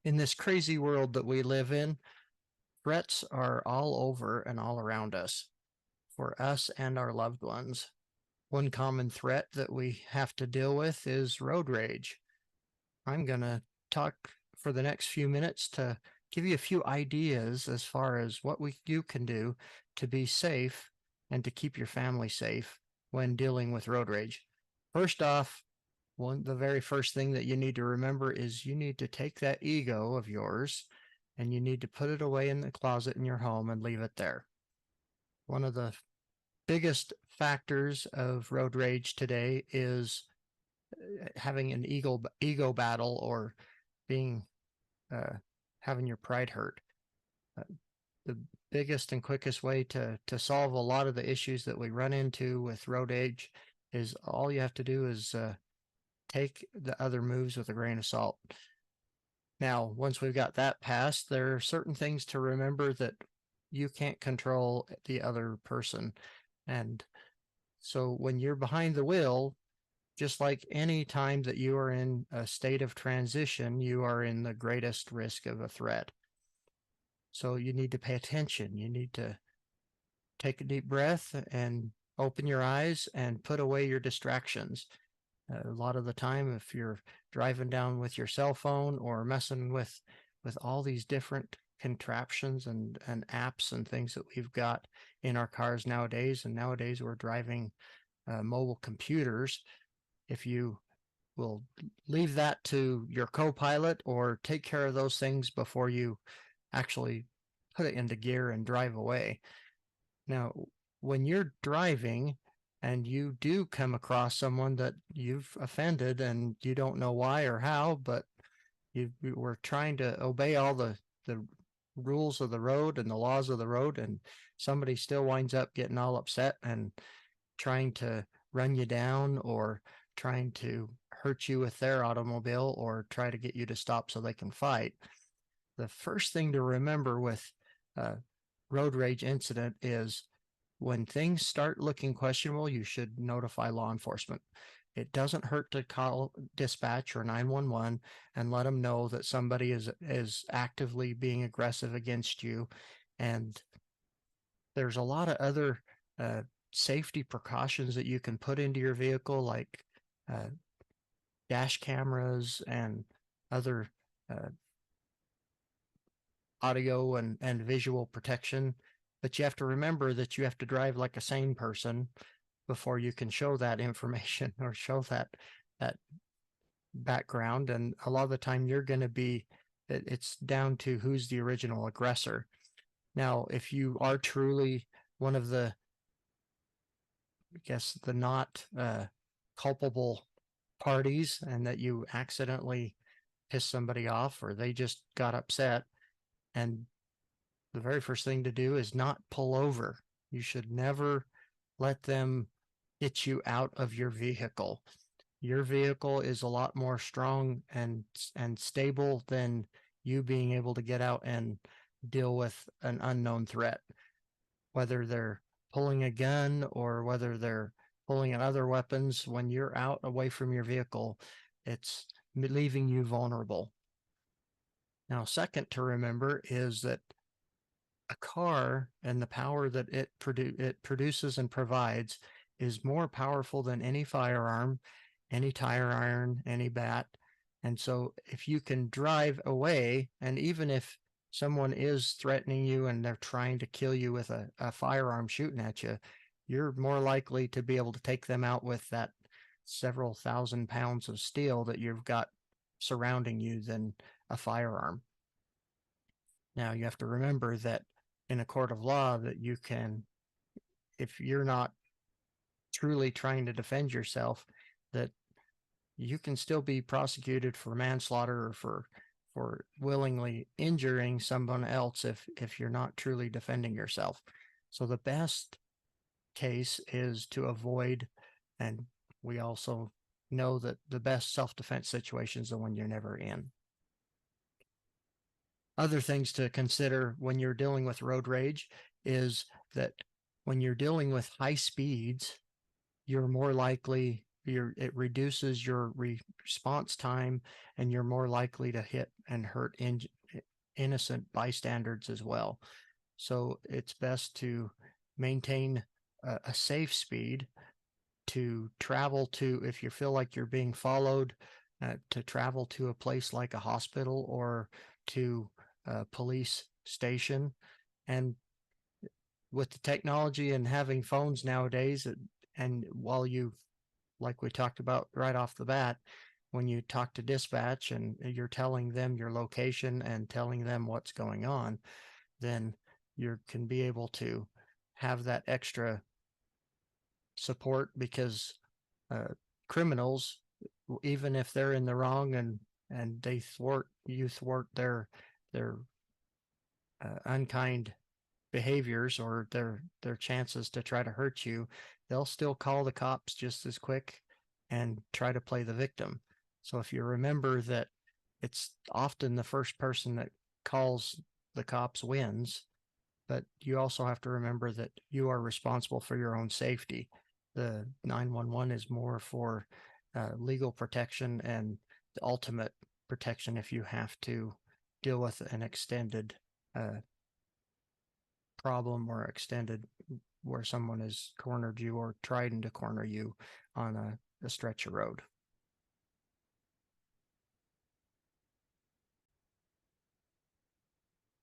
In this crazy world that we live in, threats are all over and all around us for us and our loved ones. One common threat that we have to deal with is road rage. I'm going to talk for the next few minutes to give you a few ideas as far as what you can do to be safe and to keep your family safe when dealing with road rage. First off, the very first thing that you need to remember is you need to take that ego of yours and you need to put it away in the closet in your home and leave it there. One of the biggest factors of road rage today is having an ego battle or being uh, having your pride hurt. Uh, the biggest and quickest way to solve a lot of the issues that we run into with road rage is all you have to do is take the other moves with a grain of salt. Now, once we've got that passed, there are certain things to remember that you can't control the other person. And so when you're behind the wheel, just like any time that you are in a state of transition, you are in the greatest risk of a threat. So you need to pay attention. You need to take a deep breath and open your eyes and put away your distractions. A lot of the time, if you're driving down with your cell phone or messing with all these different contraptions and apps and things that we've got in our cars nowadays, and nowadays we're driving mobile computers. If you will leave that to your co-pilot or take care of those things before you actually put it into gear and drive away. Now, when you're driving and you do come across someone that you've offended and you don't know why or how, but you were trying to obey all the rules of the road and the laws of the road, and somebody still winds up getting all upset and trying to run you down or trying to hurt you with their automobile or try to get you to stop so they can fight. The first thing to remember with a road rage incident is when things start looking questionable, you should notify law enforcement. It doesn't hurt to call dispatch or 911 and let them know that somebody is actively being aggressive against you. And there's a lot of other uh, safety precautions that you can put into your vehicle, like uh, dash cameras and other uh, audio and visual protection. But you have to remember that you have to drive like a sane person before you can show that information or show that background. And a lot of the time you're going to be, it's down to who's the original aggressor. Now, if you are truly one of the, I guess, the not culpable parties and that you accidentally pissed somebody off or they just got upset, and the very first thing to do is not pull over. You should never let them get you out of your vehicle. Your vehicle is a lot more strong and stable than you being able to get out and deal with an unknown threat, whether they're pulling a gun or whether they're pulling other weapons. When you're out away from your vehicle, it's leaving you vulnerable. Now, second to remember is that a car and the power that it produces and provides is more powerful than any firearm, any tire iron, any bat. And so if you can drive away, and even if someone is threatening you and they're trying to kill you with a firearm shooting at you, you're more likely to be able to take them out with that several thousand pounds of steel that you've got surrounding you than a firearm. Now you have to remember that in a court of law that you can, if you're not truly trying to defend yourself, that you can still be prosecuted for manslaughter or for willingly injuring someone else if you're not truly defending yourself. So the best case is to avoid, and we also know that the best self-defense situation is the one you're never in. Other things to consider when you're dealing with road rage is that when you're dealing with high speeds, you're more likely it reduces your response time, and you're more likely to hit and hurt innocent bystanders as well. So it's best to maintain a safe speed, to travel to, if you feel like you're being followed, to travel to a place like a hospital or to a police station. And with the technology and having phones nowadays, and while you, like we talked about right off the bat, when you talk to dispatch and you're telling them your location and telling them what's going on, then you can be able to have that extra support, because criminals, even if they're in the wrong and they thwart their unkind behaviors or their chances to try to hurt you, they'll still call the cops just as quick and try to play the victim. So if you remember that it's often the first person that calls the cops wins, but you also have to remember that you are responsible for your own safety. The 911 is more for legal protection and the ultimate protection if you have to deal with an extended problem or extended where someone has cornered you or tried to corner you on a stretch of road.